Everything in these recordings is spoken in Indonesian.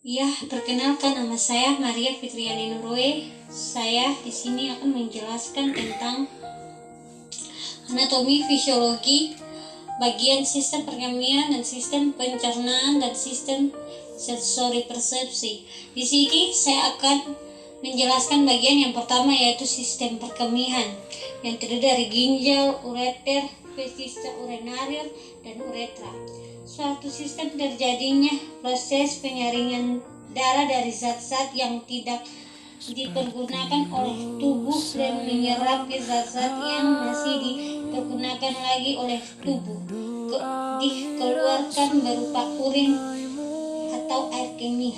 Ya, perkenalkan nama saya Maria Fitriani Nurwe. Saya di sini akan menjelaskan tentang anatomi fisiologi bagian sistem perkemian dan sistem pencernaan dan sistem sensori persepsi. Di sini saya akan menjelaskan bagian yang pertama, yaitu sistem perkemihan yang terdiri dari ginjal, ureter, vesisa urinaria, dan uretra. Suatu sistem terjadinya proses penyaringan darah dari zat-zat yang tidak dipergunakan oleh tubuh dan menyerap ke zat-zat yang masih dipergunakan lagi oleh tubuh, dikeluarkan berupa urin atau air kemih.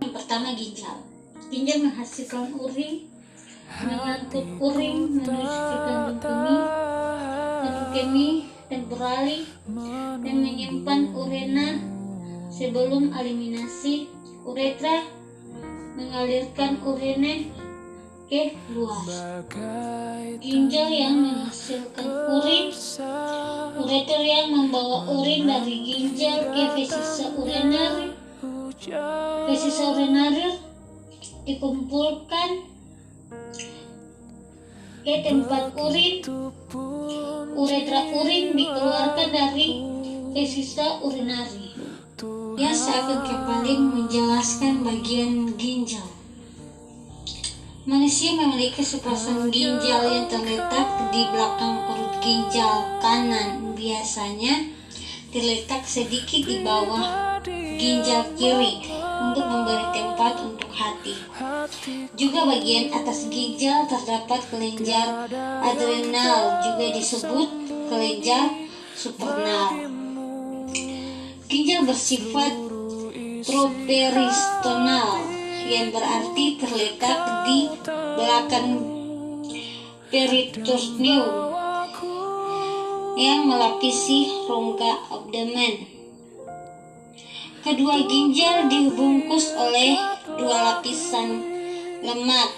Yang pertama, ginjal. Ginjal menghasilkan urin, mengangkut urin menuju ke gandum kemih dan beralih dan menyimpan urina sebelum eliminasi. Uretra mengalirkan urine ke luar. Ginjal yang menghasilkan urin, ureter yang membawa urin dari ginjal ke vesisa urinaria. Vesisa urinaria dikumpulkan ke tempat urin. Uretra urin dikeluarkan dari vesisa urinaria. Ya, saya akan kembali menjelaskan bagian ginjal. Manusia memiliki sepasang ginjal yang terletak di belakang perut ginjal kanan, biasanya terletak sedikit di bawah ginjal kiri untuk memberi tempat untuk hati. Juga bagian atas ginjal terdapat kelenjar adrenal, juga disebut kelenjar supernal. Ginjal bersifat troperistonal, yang berarti terletak di belakang peritoneum yang melapisi rongga abdomen. Kedua ginjal dibungkus oleh dua lapisan lemak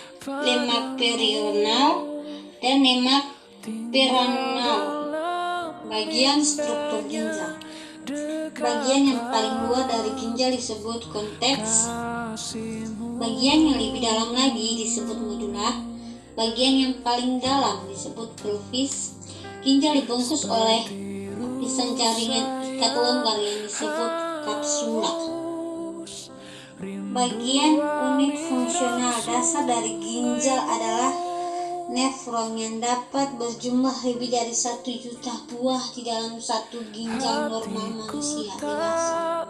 perional dan lemak perineal. Bagian struktur ginjal. Bagian yang paling luar dari ginjal disebut konteks. Bagian yang lebih dalam lagi disebut medula. Bagian yang paling dalam disebut pelvis. Ginjal dibungkus oleh lapisan jaringan ikat longgar yang disebut kapsula. Bagian unit fungsional dasar dari ginjal adalah nefron yang dapat berjumlah lebih dari 1 juta buah di dalam satu ginjal normal manusia dewasa.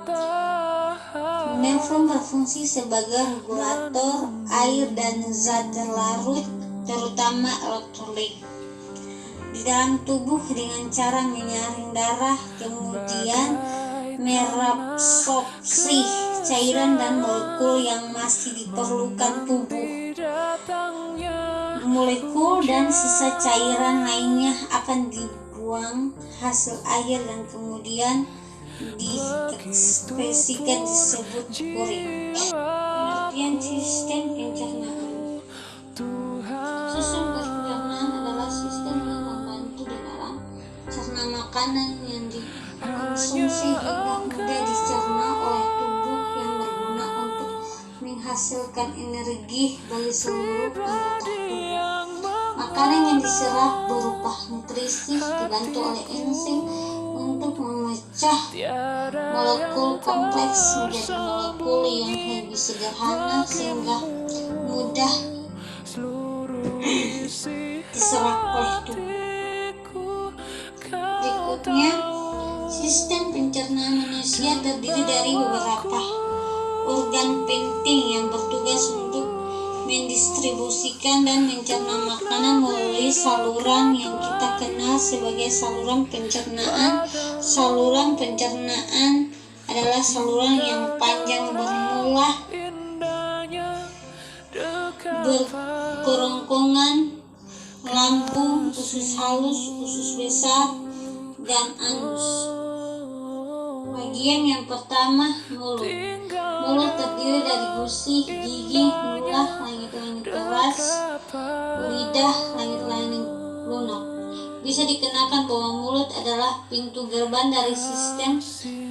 Nefron berfungsi sebagai regulator air dan zat larut, terutama elektrolit, di dalam tubuh dengan cara menyaring darah, kemudian mereabsorpsi cairan dan molekul yang masih diperlukan tubuh. Molekul dan sisa cairan lainnya akan dibuang hasil air dan kemudian diekskresikan disebut urin. Pengertian sistem pencernaan. Sistem pencernaan adalah sistem yang membantu di dalam cerna makanan yang dikonsumsi hingga mudah dicerna oleh tubuh, yang berguna untuk menghasilkan energi bagi seluruh anggota tubuh. Makanan yang diserap berupa nutrisi dibantu oleh enzim untuk memecah molekul kompleks menjadi molekul yang lebih sederhana sehingga mudah diserap oleh tubuh. Berikutnya, sistem pencernaan manusia terdiri dari beberapa organ penting yang bertugas untuk mendistribusikan dan mencerna makanan melalui saluran yang kita kenal sebagai saluran pencernaan. Saluran pencernaan adalah saluran yang panjang bermula berkerongkongan lambung, usus halus, usus besar, dan anus. Bagian yang pertama, mulut. Mulut terdiri dari gusi, gigi, mulah, langit-langit keras, lidah, langit-langit lunak. Bisa dikenakan bahwa mulut adalah pintu gerbang dari sistem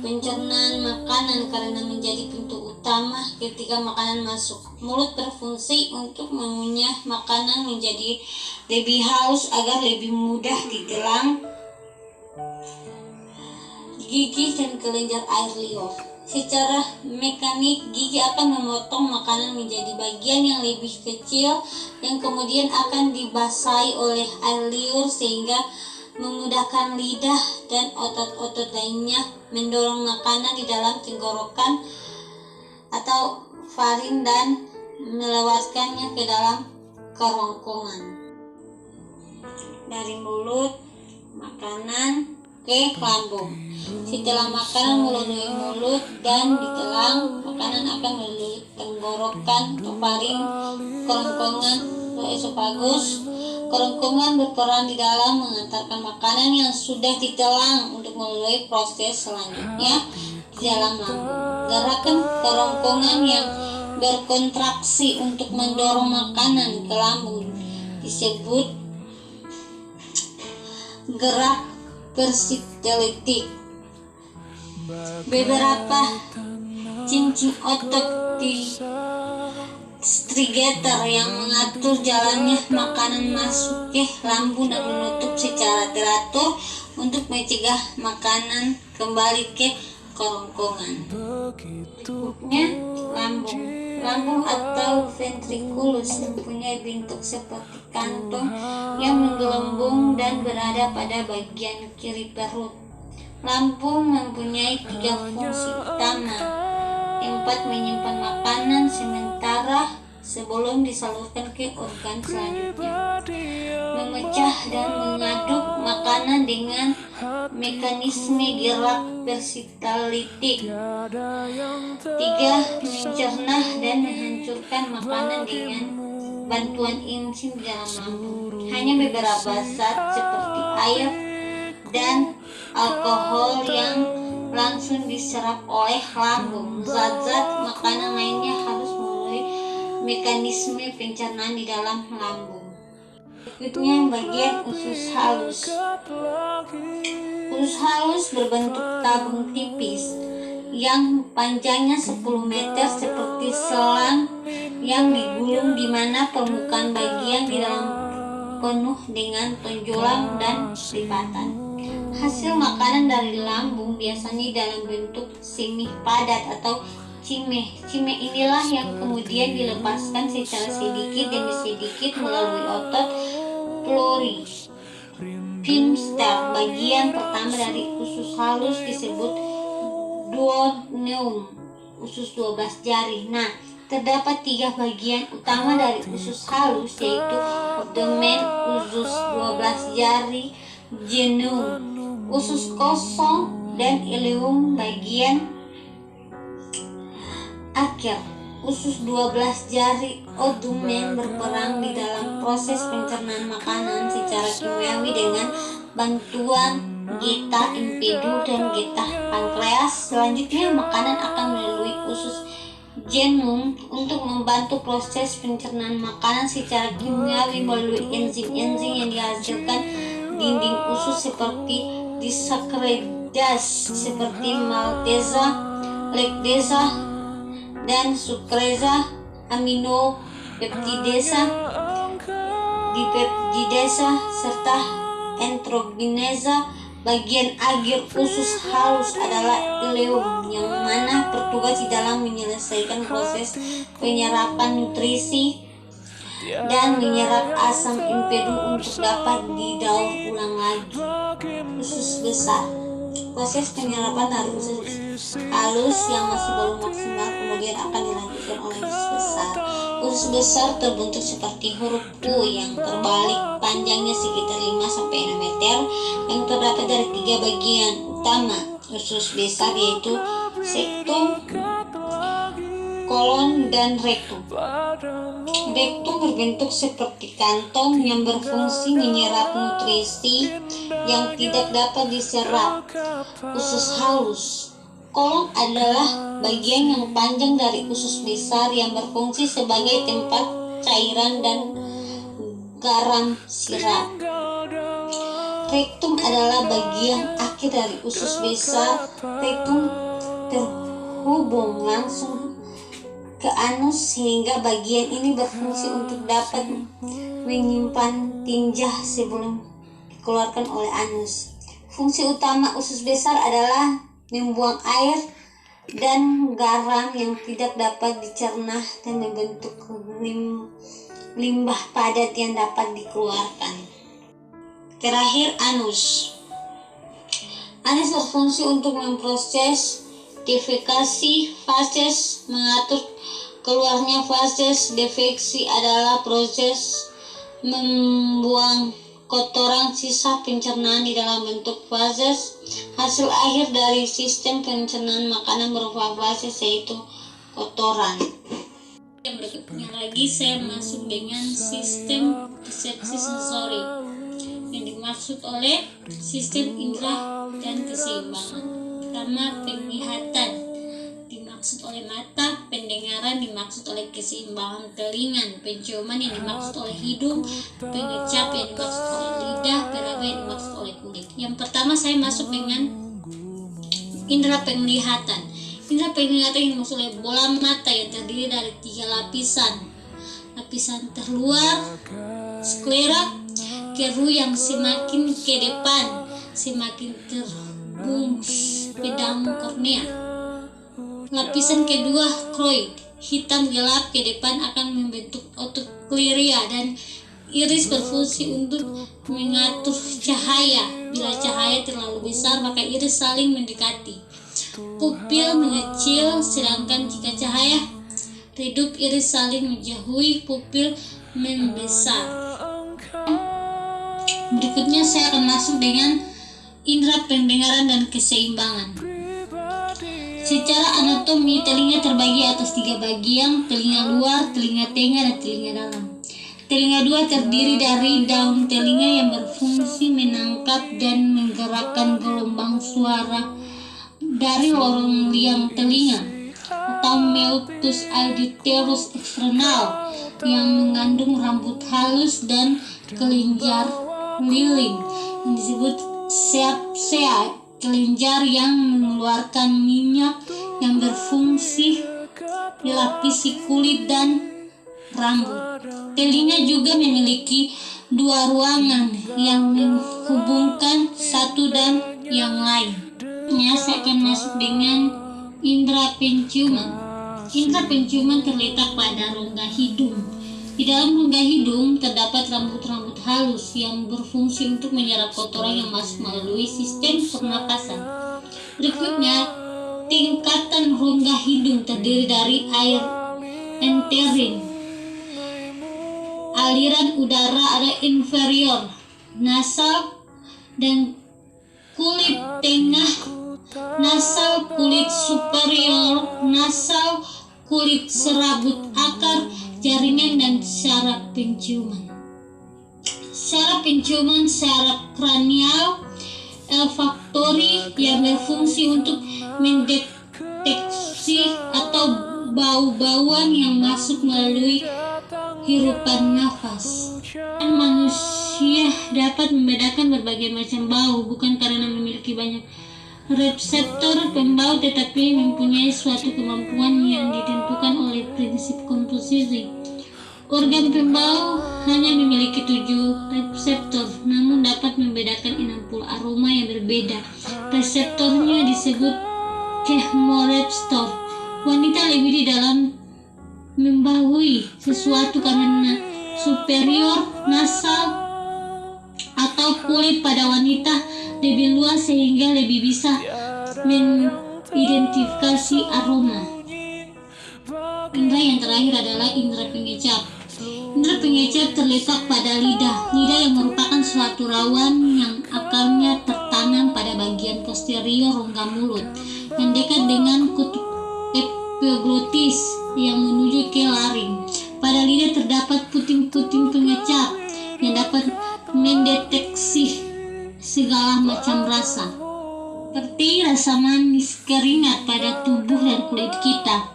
pencernaan makanan karena menjadi pintu utama utama ketika makanan masuk mulut, berfungsi untuk mengunyah makanan menjadi lebih halus agar lebih mudah ditelan gigi dan kelenjar air liur. Secara mekanik, gigi akan memotong makanan menjadi bagian yang lebih kecil yang kemudian akan dibasahi oleh air liur sehingga memudahkan lidah dan otot-otot lainnya mendorong makanan di dalam tenggorokan atau faring dan melewatkannya ke dalam kerongkongan. Dari mulut, makanan ke lambung. Setelah makanan melalui mulut dan ditelan, makanan akan melalui tenggorokan atau faring, kerongkongan atau esofagus. Kerongkongan berperan di dalam mengantarkan makanan yang sudah ditelan untuk melalui proses selanjutnya di dalam lambung. Gerakan kerongkongan yang berkontraksi untuk mendorong makanan ke lambung disebut gerak persitelitik. Beberapa cincin otot di strigator yang mengatur jalannya makanan masuk ke lambung dan menutup secara teratur untuk mencegah makanan kembali ke kerongkongan. Bentuknya lambung. Lambung atau ventriculus mempunyai bentuk seperti kantong yang menggelembung dan berada pada bagian kiri perut. Lambung mempunyai 3 fungsi utama. Yang 4 menyimpan makanan sementara sebelum disalurkan ke organ selanjutnya, memecah dan mengaduk makanan dengan mekanisme gerak persitelitik. 3 mencerna dan menghancurkan makanan dengan bantuan enzim di dalam lambung. Hanya beberapa zat seperti air dan alkohol yang langsung diserap oleh lambung. Zat-zat makanan lainnya harus melalui mekanisme pencernaan di dalam lambung. Berikutnya bagian usus halus. Usus halus berbentuk tabung tipis yang panjangnya 10 meter seperti selang yang digulung, di mana permukaan bagian di dalam penuh dengan tonjolan dan lipatan. Hasil makanan dari lambung biasanya dalam bentuk semih padat atau cimeh. Cimeh inilah yang kemudian dilepaskan secara sedikit demi sedikit melalui otot pleury. Pinster, bagian pertama dari usus halus, disebut duodenum, usus 12 jari. Nah, terdapat 3 bagian utama dari usus halus, yaitu abdomen, usus 12 jari, genum, usus kosong, dan ileum bagian akhir. Usus 12 jari abdomen berperan di dalam proses pencernaan makanan secara kimiawi dengan bantuan geta impedu dan geta pankreas. Selanjutnya makanan akan melalui usus genum untuk membantu proses pencernaan makanan secara kimiawi melalui enzim-enzim yang dihasilkan dinding usus seperti disakaridas seperti malteza, laktasa, dan sukreza, aminopeptidasa, dipeptidasa, serta enterogenasa. Bagian akhir usus halus adalah ileum, yang mana bertugas di dalam menyelesaikan proses penyerapan nutrisi dan menyerap asam empedu untuk dapat didaur ulang lagi. Usus besar. Proses penyerapan dari usus halus yang masih belum maksimal kemudian akan dilanjutkan oleh usus besar. Usus besar terbentuk seperti huruf U yang terbalik, panjangnya sekitar 5-6 meter, yang terdapat dari 3 bagian utama usus besar, yaitu septum, kolon, dan rektum. Rektum berbentuk seperti kantong yang berfungsi menyerap nutrisi yang tidak dapat diserap usus halus. Kolon adalah bagian yang panjang dari usus besar yang berfungsi sebagai tempat cairan dan garam sirap. Rektum adalah bagian akhir dari usus besar. Rektum terhubung langsung ke anus sehingga bagian ini berfungsi untuk dapat menyimpan tinja sebelum dikeluarkan oleh anus. Fungsi utama usus besar adalah membuang air dan garam yang tidak dapat dicerna dan membentuk limbah padat yang dapat dikeluarkan. Terakhir, anus. Anus berfungsi untuk memproses defekasi feses. Mengatur keluarnya feses. Defeksi adalah proses membuang kotoran sisa pencernaan di dalam bentuk feses. Hasil akhir dari sistem pencernaan makanan berupa feses yaitu kotoran. Yang berikutnya lagi saya masuk dengan sistem persepsi sensori yang dimaksud oleh sistem indera dan keseimbangan. Pertama, penglihatan dimaksud oleh mata, pendengaran dimaksud oleh keseimbangan telinga, penciuman yang dimaksud oleh hidung, pengecap yang dimaksud oleh lidah, peraba yang dimaksud oleh kulit. Yang pertama saya masuk dengan indera penglihatan. Indera penglihatan yang dimaksud oleh bola mata yang terdiri dari 3 lapisan. Lapisan terluar, sklera, keru yang semakin ke depan semakin terbungkus pedang kornea. Lapisan kedua, kroid, hitam gelap ke depan akan membentuk otokleria, dan iris berfungsi untuk mengatur cahaya. Bila cahaya terlalu besar maka iris saling mendekati. Pupil mengecil, sedangkan jika cahaya redup iris saling menjauhi, pupil membesar. Berikutnya saya akan masuk dengan indera pendengaran dan keseimbangan. Secara anatomi, telinga terbagi atas 3 bagian: telinga luar, telinga tengah, dan telinga dalam. Telinga luar terdiri dari daun telinga yang berfungsi menangkap dan menggerakkan gelombang suara dari lorong liang telinga, atau meatus auditoris external yang mengandung rambut halus dan kelenjar liling yang disebut sepsia, kelenjar yang mengeluarkan minyak yang berfungsi dilapisi kulit dan rambut. Telinga juga memiliki 2 ruangan yang menghubungkan satu dan yang lain. Saya akan masuk dengan indera penciuman. Indera penciuman terletak pada rongga hidung. Di dalam rongga hidung terdapat rambut-rambut halus yang berfungsi untuk menyerap kotoran yang masuk melalui sistem pernapasan. Berikutnya, tingkatan rongga hidung terdiri dari air enterin. Aliran udara ada inferior, nasal, dan kulit tengah, nasal, kulit superior, nasal, kulit serabut akar, jaringan, dan syaraf penciuman. Syaraf penciuman, syaraf kranial olfaktori yang berfungsi untuk mendeteksi atau bau-bauan yang masuk melalui hirupan nafas. Manusia dapat membedakan berbagai macam bau bukan karena memiliki banyak reseptor pembau, tetapi mempunyai suatu kemampuan yang ditentukan oleh prinsip komposisi. Organ pembau hanya memiliki 7 reseptor, namun dapat membedakan 60 aroma yang berbeda. Reseptornya disebut chemoreceptor. Wanita lebih di dalam membaui sesuatu karena superior, nasal, atau kulit pada wanita lebih luas sehingga lebih bisa mengidentifikasi aroma. Indera yang terakhir adalah indera pengecap. Indera pengecap terletak pada lidah. Lidah yang merupakan suatu rawan yang akalnya tertanam pada bagian posterior rongga mulut yang dekat dengan kutub epiglotis yang menuju ke laring. Pada lidah terdapat puting-puting pengecap yang dapat mendeteksi segala macam rasa, seperti rasa manis, keringat pada tubuh dan kulit kita.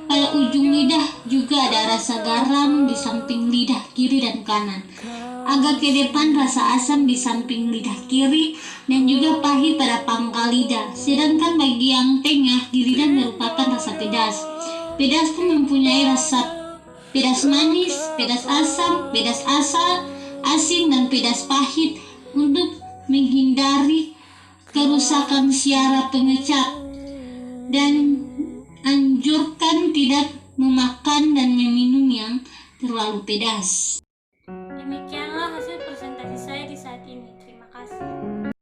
Pada ujung lidah juga ada rasa garam di samping lidah kiri dan kanan. Agak ke depan rasa asam di samping lidah kiri dan juga pahit pada pangkal lidah. Sedangkan bagi yang tengah di lidah merupakan rasa pedas. Pedas pun mempunyai rasa pedas manis, pedas asam, pedas asin, dan pedas pahit untuk menghindari kerusakan syaraf pengecat, dan anjurkan tidak memakan dan meminum yang terlalu pedas.